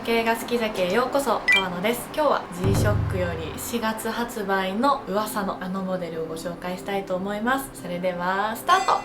時計が好き酒へようこそ。川野です。今日は G-SHOCK より4月発売の噂のあのモデルをご紹介したいと思います。それではスタート。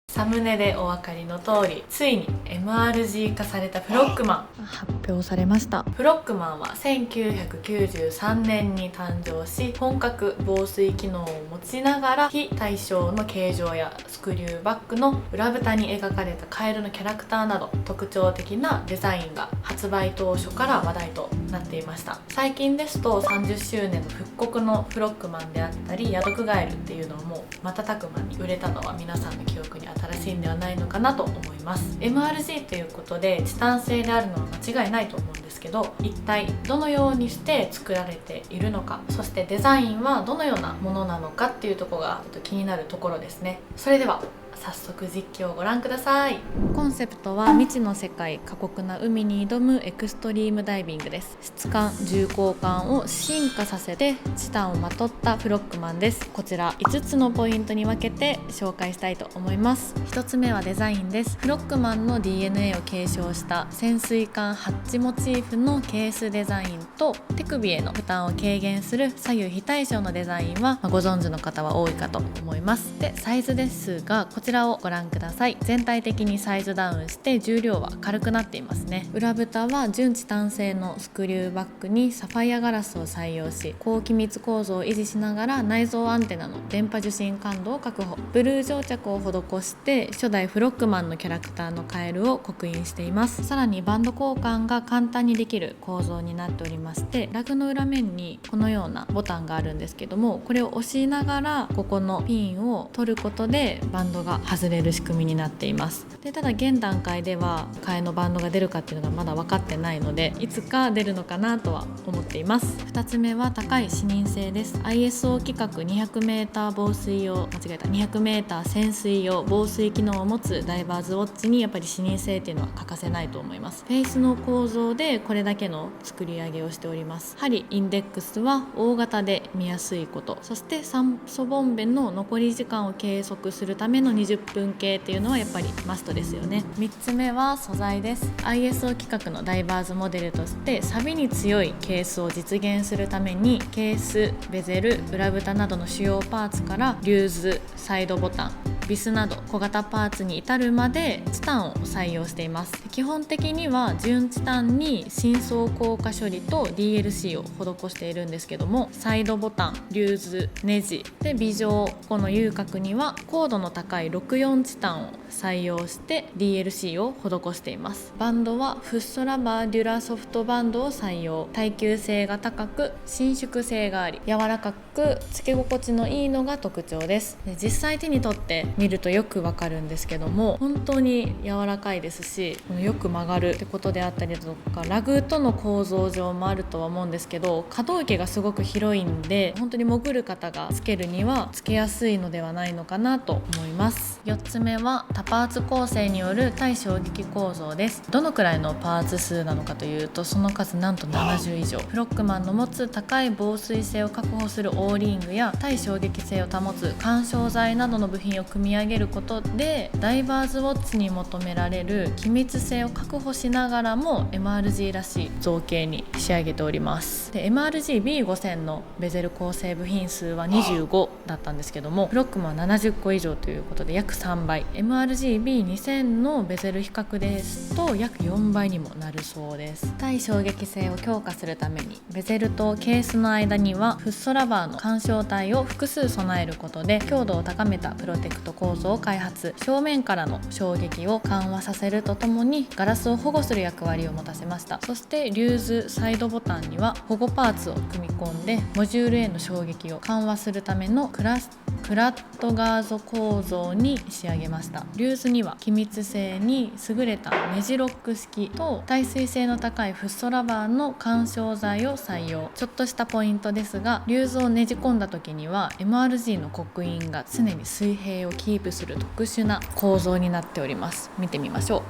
サムネでお分かりの通り、ついに MRG 化されたフロックマン発表されました。フロックマンは1993年に誕生し、本格防水機能を持ちながら非対称の形状やスクリューバッグの裏蓋に描かれたカエルのキャラクターなど特徴的なデザインが発売当初から話題となっていました。最近ですと30周年の復刻のフロックマンであったりヤドクガエルっていうのも瞬く間に売れたのは皆さんの記憶に新しいんではないのかなと思います。 MRG ということでチタン製であるのは間違いないと思うんですけど、一体どのようにして作られているのか、そしてデザインはどのようなものなのかっていうところがちょっと気になるところですね。それでは早速実況をご覧ください。コンセプトは未知の世界、過酷な海に挑むエクストリームダイビングです。質感、重厚感を進化させてチタンをまとったフロックマンです。こちら5つのポイントに分けて紹介したいと思います。1つ目はデザインです。フロックマンの DNA を継承した潜水艦ハッチモチーフのケースデザインと、手首への負担を軽減する左右非対称のデザインはご存知の方は多いかと思います。で、サイズですがこちらをご覧ください。全体的にサイズダウンして重量は軽くなっていますね。裏蓋は純チタン製のスクリューバッグにサファイアガラスを採用し、高気密構造を維持しながら内蔵アンテナの電波受信感度を確保、ブルー蒸着を施して初代フロックマンのキャラクターのカエルを刻印しています。さらにバンド交換が簡単にできる構造になっておりまして、ラグの裏面にこのようなボタンがあるんですけども、これを押しながらここのピンを取ることでバンドが外れる仕組みになっています。で、ただ現段階では替えのバンドが出るかっていうのがまだ分かってないので、いつか出るのかなとは思っています。2つ目は高い視認性です。 ISO 規格 200m 防水用200m 潜水用防水機能を持つダイバーズウォッチにやっぱり視認性っていうのは欠かせないと思います。フェイスの構造でこれだけの作り上げをしております。針インデックスは大型で見やすいこと、そして酸素ボンベの残り時間を計測するための20分計っていうのはやっぱりマストですよね。3つ目は素材です。 ISO 規格のダイバーズモデルとして錆に強いケースを実現するために、ケース、ベゼル、裏蓋などの主要パーツからリューズ、サイドボタン、ビスなど小型パーツに至るまでチタンを採用しています。基本的には純チタンに深層硬化処理と DLC を施しているんですけども、サイドボタン、リューズ、ネジで微乗、この有角には高度の高い64チタンを採用して DLC を施しています。バンドはフッ素ラバーデュラソフトバンドを採用。耐久性が高く伸縮性があり、柔らかくつけ心地のいいのが特徴です。で、実際手に取って見るとよくわかるんですけども、本当に柔らかいですし、よく曲がるってことであったりだとか、ラグとの構造上もあるとは思うんですけど、可動域がすごく広いんで、本当に潜る方がつけるにはつけやすいのではないのかなと思います。4つ目は多パーツ構成による対衝撃構造です。どのくらいのパーツ数なのかというと、その数なんと70以上。フロックマンの持つ高い防水性を確保するオーリングや対衝撃性を保つ緩衝材などの部品を組み上げることで、ダイバーズウォッチに求められる機密性を確保しながらも MRG らしい造形に仕上げております。で、 MRG-B5000 のベゼル構成部品数は25だったんですけども、フロックマンは70個以上ということで約3倍。 MRG-B2000 のベゼル比較ですと約4倍にもなるそうです。対衝撃性を強化するためにベゼルとケースの間にはフッ素ラバーの緩衝体を複数備えることで強度を高めたプロテクト構造を開発。正面からの衝撃を緩和させるとともにガラスを保護する役割を持たせました。そしてリューズ、サイドボタンには保護パーツを組み込んでモジュールへの衝撃を緩和するためのクラットガーゾ構造に仕上げました。リューズには機密性に優れたネジロック式と耐水性の高いフッ素ラバーの緩衝材を採用。ちょっとしたポイントですが、リューズをねじ込んだ時には MRG の刻印が常に水平をキープする特殊な構造になっております。見てみましょう。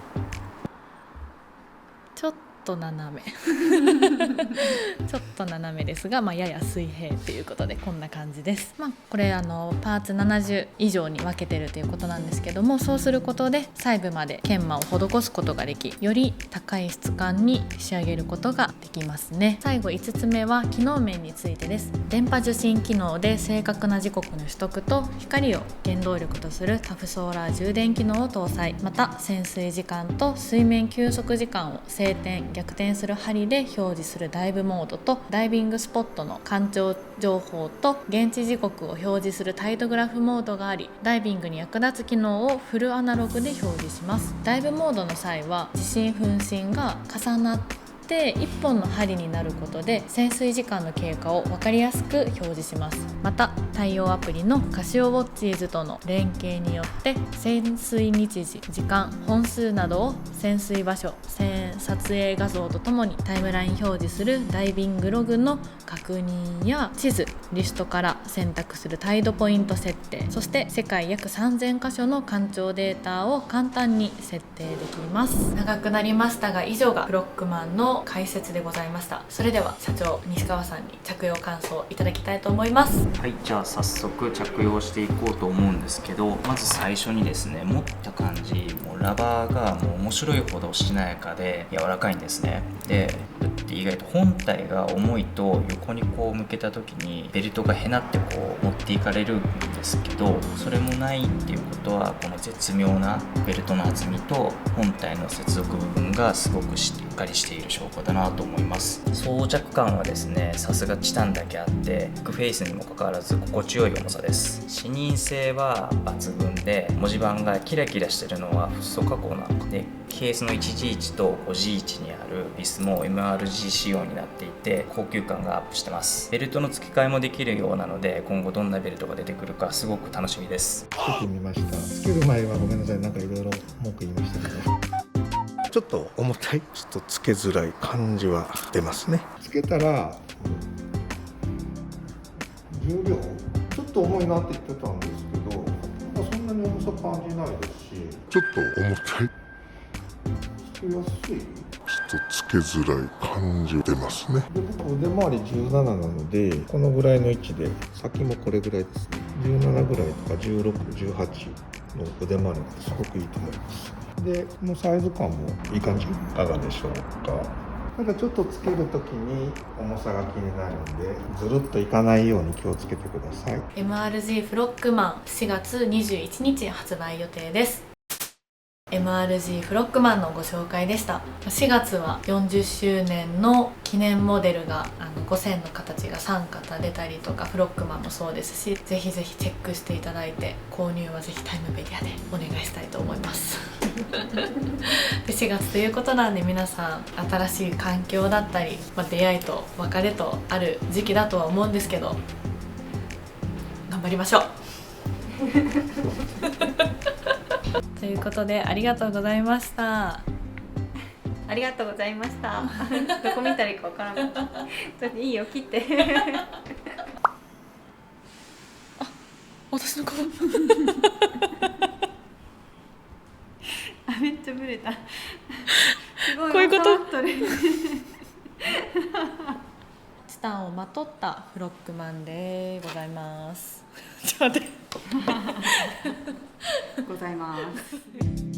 ちょっと斜めちょっと斜めですが、やや水平ということでこんな感じです。これパーツ70以上に分けてるということなんですけども、そうすることで細部まで研磨を施すことができ、より高い質感に仕上げることができますね。最後5つ目は機能面についてです。電波受信機能で正確な時刻の取得と光を原動力とするタフソーラー充電機能を搭載。また潜水時間と水面休息時間を晴天逆転する針で表示するダイブモードと、ダイビングスポットの干潮情報と現地時刻を表示するタイドグラフモードがあり、ダイビングに役立つ機能をフルアナログで表示します。ダイブモードの際は地震分針が重なって1本の針になることで潜水時間の経過を分かりやすく表示します。また対応アプリのカシオウォッチーズとの連携によって潜水日時、時間、本数などを潜水場所、撮影画像とともにタイムライン表示するダイビングログの確認や地図、リストから選択するタイドポイント設定、そして世界約3000カ所の干潮データを簡単に設定できます。長くなりましたが、以上がフロックマンの解説でございました。それでは社長西川さんに着用感想いただきたいと思います。はい、じゃあ早速着用していこうと思うんですけど、まず最初にですね、持った感じ、もうラバーがもう面白いほどしなやかで柔らかいんですね。で意外と本体が重いと横にこう向けた時にベルトがへなってこう持っていかれるんですけど、それもないっていうことは、この絶妙なベルトの厚みと本体の接続部分がすごくしっかりしている証拠だなと思います。装着感はですね、さすがチタンだけあってビッグフェイスにもかかわらず心地よい重さです。視認性は抜群で、文字盤がキラキラしてるのはフッ素加工なので、ケースの 1G1 と 5G1 にあるビスも MRG 仕様になっていて高級感がアップしてます。ベルトの付け替えもできるようなので、今後どんなベルトが出てくるかすごく楽しみです。つけてみました。つける前はごめんなさい、なんかいろいろ文句言いましたけど、ちょっと重たい、ちょっとつけづらい感じは出ますね。つけたら、重量ちょっと重いなって言ってたんですけど、そんなに重さ感じないですし、ちょっと重たい、つけやすい。ちょっとつけづらい感じ出ますね。で僕腕回り17なので、このぐらいの位置で、先もこれぐらいですね。17ぐらいとか16、18の腕回りがすごくいいと思います。でこのサイズ感もいい感じ。いかがでしょうか。ただちょっとつけるときに重さが気になるんで、ずるっといかないように気をつけてください。 MRG フロックマン4月21日発売予定です。MRG フロックマンのご紹介でした。4月は40周年の記念モデルが5000の形が3型出たりとか、フロックマンもそうですし、ぜひぜひチェックしていただいて、購入はぜひタイムメディアでお願いしたいと思いますで4月ということなんで、皆さん新しい環境だったり、出会いと別れとある時期だとは思うんですけど、頑張りましょうということで、ありがとうございました。ありがとうございましたどこ見たらいいかわからんちょっといいよ、切って私の顔めっちゃブレたすごいこういうこと収まっとるチタンをまとったフロックマンでございますちょっと待ってございます